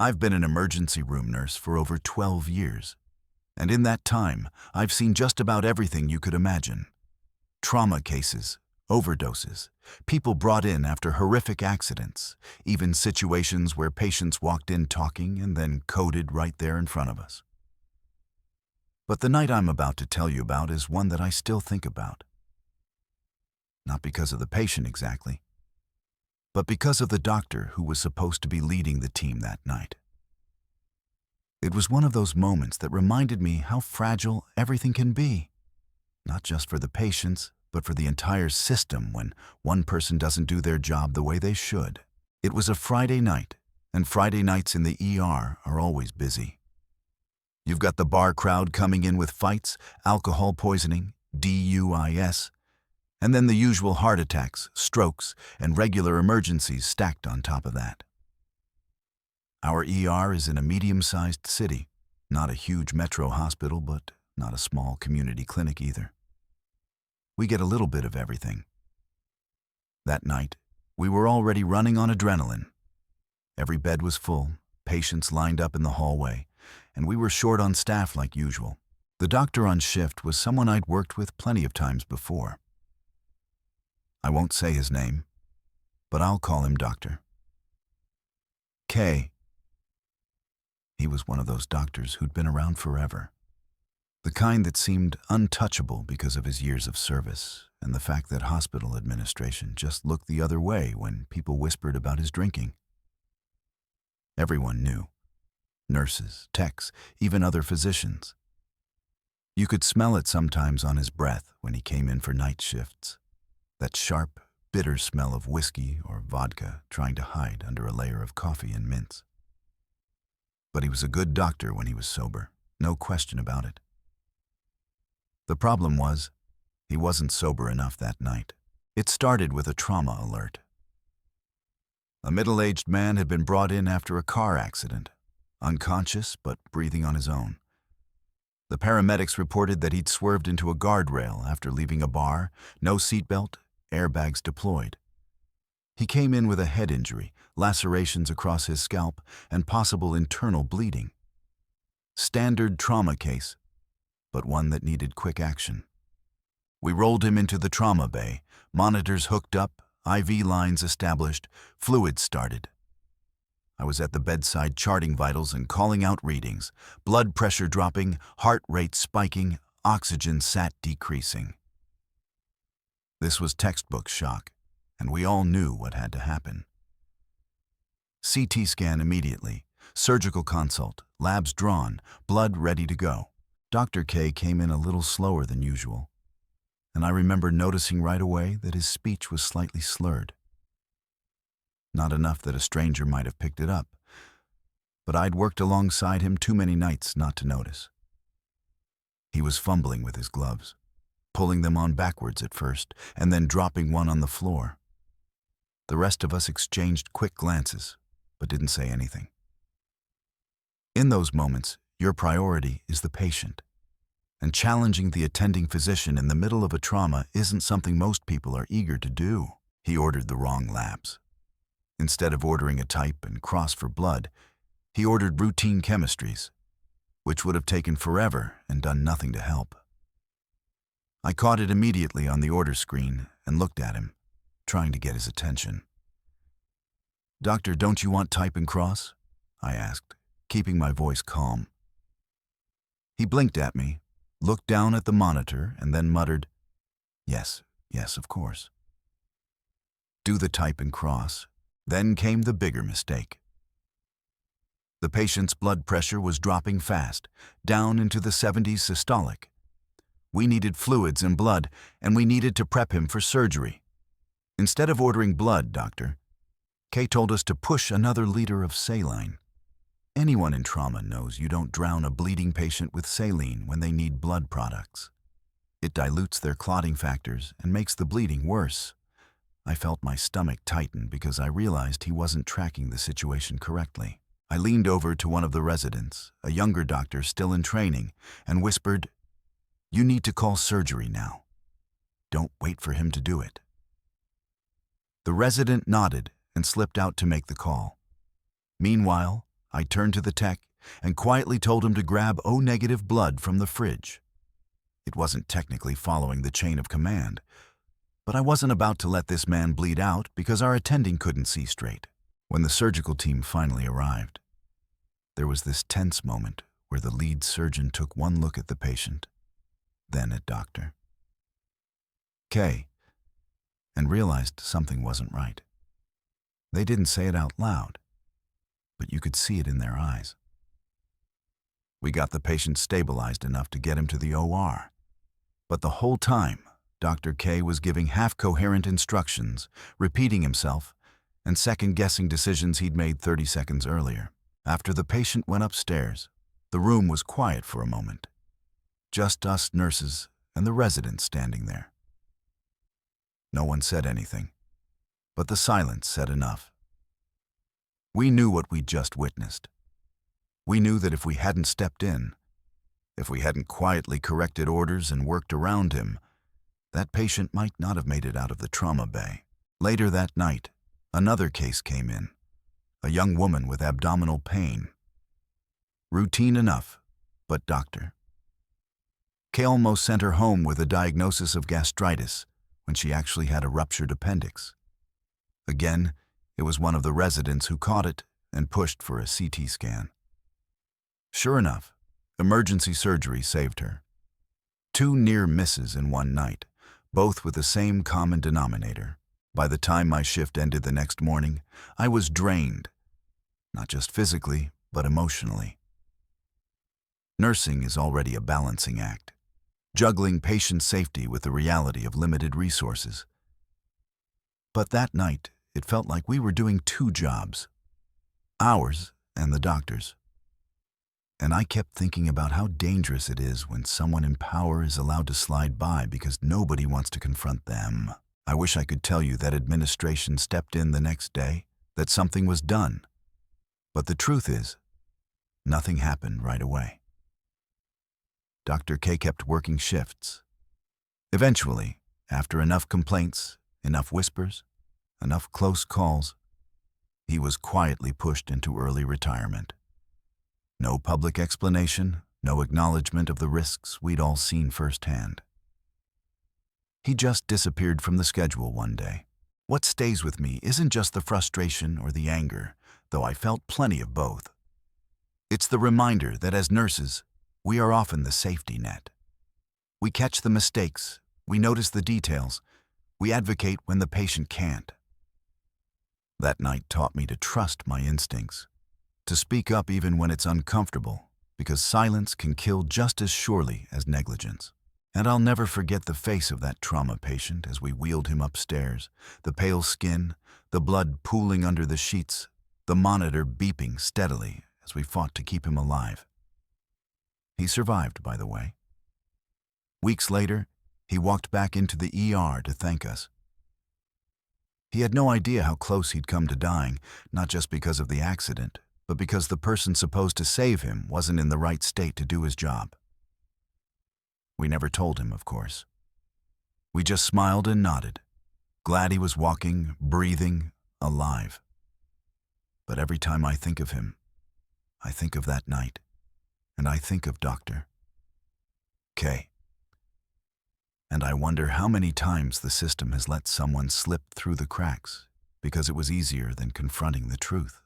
I've been an emergency room nurse for over 12 years, and in that time, I've seen just about everything you could imagine. Trauma cases, overdoses, people brought in after horrific accidents, even situations where patients walked in talking and then coded right there in front of us. But the night I'm about to tell you about is one that I still think about. Not because of the patient exactly, but because of the doctor who was supposed to be leading the team that night. It was one of those moments that reminded me how fragile everything can be, not just for the patients, but for the entire system when one person doesn't do their job the way they should. It was a Friday night, and Friday nights in the ER are always busy. You've got the bar crowd coming in with fights, alcohol poisoning, DUIs, and then the usual heart attacks, strokes, and regular emergencies stacked on top of that. Our ER is in a medium-sized city, not a huge metro hospital, but not a small community clinic either. We get a little bit of everything. That night, we were already running on adrenaline. Every bed was full, patients lined up in the hallway, and we were short on staff like usual. The doctor on shift was someone I'd worked with plenty of times before. I won't say his name, but I'll call him Dr. K. He was one of those doctors who'd been around forever. The kind that seemed untouchable because of his years of service and the fact that hospital administration just looked the other way when people whispered about his drinking. Everyone knew. Nurses, techs, even other physicians. You could smell it sometimes on his breath when he came in for night shifts. That sharp, bitter smell of whiskey or vodka trying to hide under a layer of coffee and mints. But he was a good doctor when he was sober, no question about it. The problem was, he wasn't sober enough that night. It started with a trauma alert. A middle-aged man had been brought in after a car accident, unconscious but breathing on his own. The paramedics reported that he'd swerved into a guardrail after leaving a bar, no seatbelt, airbags deployed. He came in with a head injury, lacerations across his scalp, and possible internal bleeding. Standard trauma case, but one that needed quick action. We rolled him into the trauma bay, monitors hooked up, IV lines established, fluids started. I was at the bedside charting vitals and calling out readings, blood pressure dropping, heart rate spiking, oxygen sat decreasing. This was textbook shock, and we all knew what had to happen. CT scan immediately, surgical consult, labs drawn, blood ready to go. Dr. K came in a little slower than usual, and I remember noticing right away that his speech was slightly slurred. Not enough that a stranger might have picked it up, but I'd worked alongside him too many nights not to notice. He was fumbling with his gloves, pulling them on backwards at first, and then dropping one on the floor. The rest of us exchanged quick glances, but didn't say anything. In those moments, your priority is the patient, and challenging the attending physician in the middle of a trauma isn't something most people are eager to do. He ordered the wrong labs. Instead of ordering a type and cross for blood, he ordered routine chemistries, which would have taken forever and done nothing to help. I caught it immediately on the order screen and looked at him, trying to get his attention. "Doctor, don't you want type and cross?" I asked, keeping my voice calm. He blinked at me, looked down at the monitor, and then muttered, "Yes, of course." Do the type and cross. Then came the bigger mistake. The patient's blood pressure was dropping fast, down into the 70s systolic. We needed fluids and blood, and we needed to prep him for surgery. Instead of ordering blood, Doctor, Kay told us to push another liter of saline. Anyone in trauma knows you don't drown a bleeding patient with saline when they need blood products. It dilutes their clotting factors and makes the bleeding worse. I felt my stomach tighten because I realized he wasn't tracking the situation correctly. I leaned over to one of the residents, a younger doctor still in training, and whispered, "You need to call surgery now. Don't wait for him to do it." The resident nodded and slipped out to make the call. Meanwhile, I turned to the tech and quietly told him to grab O-negative blood from the fridge. It wasn't technically following the chain of command, but I wasn't about to let this man bleed out because our attending couldn't see straight. When the surgical team finally arrived, there was this tense moment where the lead surgeon took one look at the patient, then at Dr. K, and realized something wasn't right. They didn't say it out loud, but you could see it in their eyes. We got the patient stabilized enough to get him to the OR, but the whole time, Dr. K was giving half-coherent instructions, repeating himself, and second-guessing decisions he'd made 30 seconds earlier. After the patient went upstairs, the room was quiet for a moment. Just us nurses and the residents standing there. No one said anything, but the silence said enough. We knew what we'd just witnessed. We knew that if we hadn't stepped in, if we hadn't quietly corrected orders and worked around him, that patient might not have made it out of the trauma bay. Later that night, another case came in, a young woman with abdominal pain. Routine enough, but Dr. K almost sent her home with a diagnosis of gastritis when she actually had a ruptured appendix. Again, it was one of the residents who caught it and pushed for a CT scan. Sure enough, emergency surgery saved her. 2 near misses in one night, both with the same common denominator. By the time my shift ended the next morning, I was drained, not just physically, but emotionally. Nursing is already a balancing act, juggling patient safety with the reality of limited resources. But that night, it felt like we were doing 2 jobs, ours and the doctor's. And I kept thinking about how dangerous it is when someone in power is allowed to slide by because nobody wants to confront them. I wish I could tell you that administration stepped in the next day, that something was done. But the truth is, nothing happened right away. Dr. K kept working shifts. Eventually, after enough complaints, enough whispers, enough close calls, he was quietly pushed into early retirement. No public explanation, no acknowledgement of the risks we'd all seen firsthand. He just disappeared from the schedule one day. What stays with me isn't just the frustration or the anger, though I felt plenty of both. It's the reminder that as nurses, we are often the safety net. We catch the mistakes, we notice the details, we advocate when the patient can't. That night taught me to trust my instincts, to speak up even when it's uncomfortable, because silence can kill just as surely as negligence. And I'll never forget the face of that trauma patient as we wheeled him upstairs, the pale skin, the blood pooling under the sheets, the monitor beeping steadily as we fought to keep him alive. He survived, by the way. Weeks later, he walked back into the ER to thank us. He had no idea how close he'd come to dying, not just because of the accident, but because the person supposed to save him wasn't in the right state to do his job. We never told him, of course. We just smiled and nodded, glad he was walking, breathing, alive. But every time I think of him, I think of that night, and I think of Dr. K. And I wonder how many times the system has let someone slip through the cracks because it was easier than confronting the truth.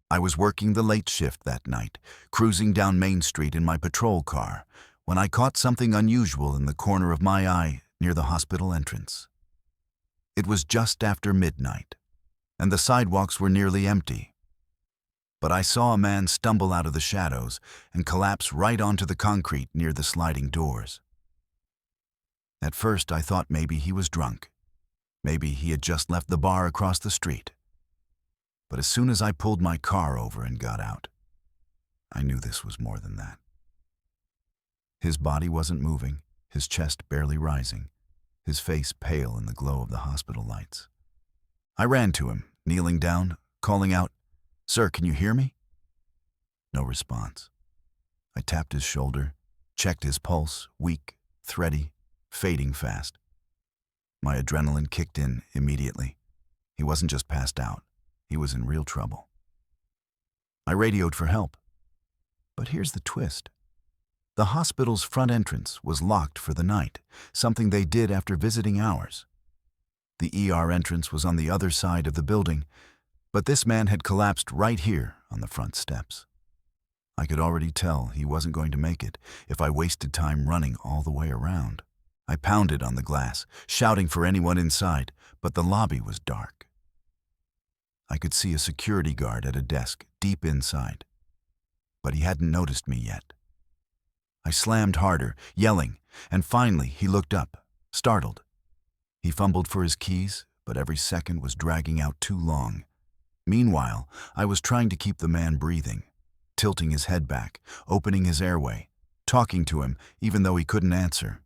I was working the late shift that night, cruising down Main Street in my patrol car, when I caught something unusual in the corner of my eye near the hospital entrance. It was just after midnight, and the sidewalks were nearly empty. But I saw a man stumble out of the shadows and collapse right onto the concrete near the sliding doors. At first, I thought maybe he was drunk. Maybe he had just left the bar across the street. But as soon as I pulled my car over and got out, I knew this was more than that. His body wasn't moving, his chest barely rising, his face pale in the glow of the hospital lights. I ran to him, kneeling down, calling out, "Sir, can you hear me?" No response. I tapped his shoulder, checked his pulse, weak, thready, fading fast. My adrenaline kicked in immediately. He wasn't just passed out. He was in real trouble. I radioed for help. But here's the twist. The hospital's front entrance was locked for the night, something they did after visiting ours. The ER entrance was on the other side of the building, but this man had collapsed right here on the front steps. I could already tell he wasn't going to make it if I wasted time running all the way around. I pounded on the glass, shouting for anyone inside, but the lobby was dark. I could see a security guard at a desk deep inside, but he hadn't noticed me yet. I slammed harder, yelling, and finally he looked up, startled. He fumbled for his keys, but every second was dragging out too long. Meanwhile, I was trying to keep the man breathing, tilting his head back, opening his airway, talking to him even though he couldn't answer.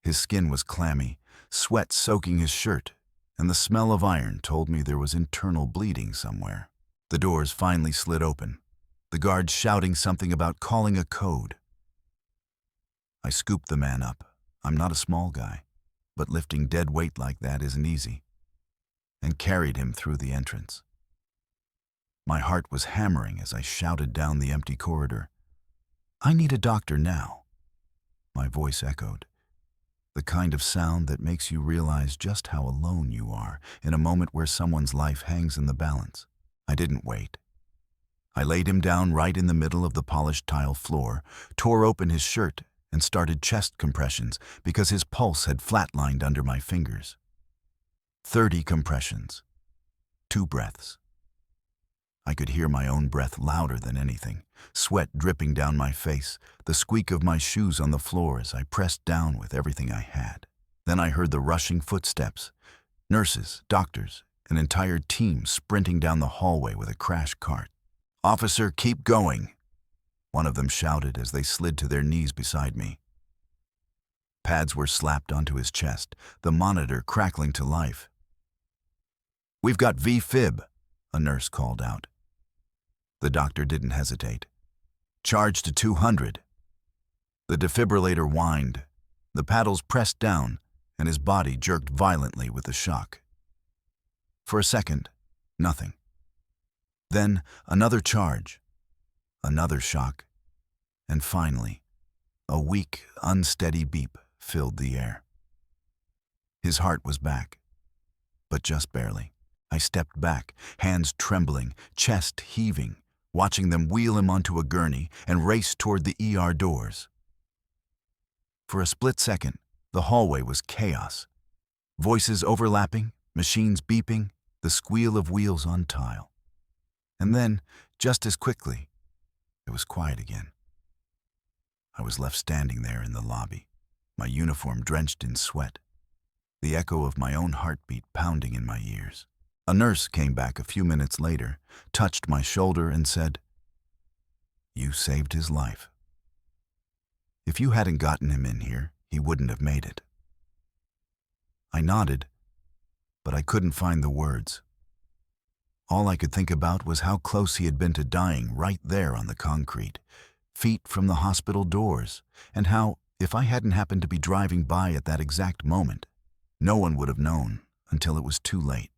His skin was clammy, sweat soaking his shirt, and the smell of iron told me there was internal bleeding somewhere. The doors finally slid open, the guards shouting something about calling a code. I scooped the man up. I'm not a small guy, but lifting dead weight like that isn't easy, and carried him through the entrance. My heart was hammering as I shouted down the empty corridor. "I need a doctor now." My voice echoed, the kind of sound that makes you realize just how alone you are in a moment where someone's life hangs in the balance. I didn't wait. I laid him down right in the middle of the polished tile floor, tore open his shirt, and started chest compressions because his pulse had flatlined under my fingers. 30 compressions. 2 breaths. I could hear my own breath louder than anything, sweat dripping down my face, the squeak of my shoes on the floor as I pressed down with everything I had. Then I heard the rushing footsteps, nurses, doctors, an entire team sprinting down the hallway with a crash cart. "Officer, keep going," one of them shouted as they slid to their knees beside me. Pads were slapped onto his chest, the monitor crackling to life. "We've got V-fib," a nurse called out. The doctor didn't hesitate. "Charge to 200. The defibrillator whined. The paddles pressed down, and his body jerked violently with the shock. For a second, nothing. Then another charge, another shock, and finally, a weak, unsteady beep filled the air. His heart was back, but just barely. I stepped back, hands trembling, chest heaving, watching them wheel him onto a gurney and race toward the ER doors. For a split second, the hallway was chaos. Voices overlapping, machines beeping, the squeal of wheels on tile. And then, just as quickly, it was quiet again. I was left standing there in the lobby, my uniform drenched in sweat, the echo of my own heartbeat pounding in my ears. A nurse came back a few minutes later, touched my shoulder and said, "You saved his life. If you hadn't gotten him in here, he wouldn't have made it." I nodded, but I couldn't find the words. All I could think about was how close he had been to dying right there on the concrete, feet from the hospital doors, and how, if I hadn't happened to be driving by at that exact moment, no one would have known until it was too late.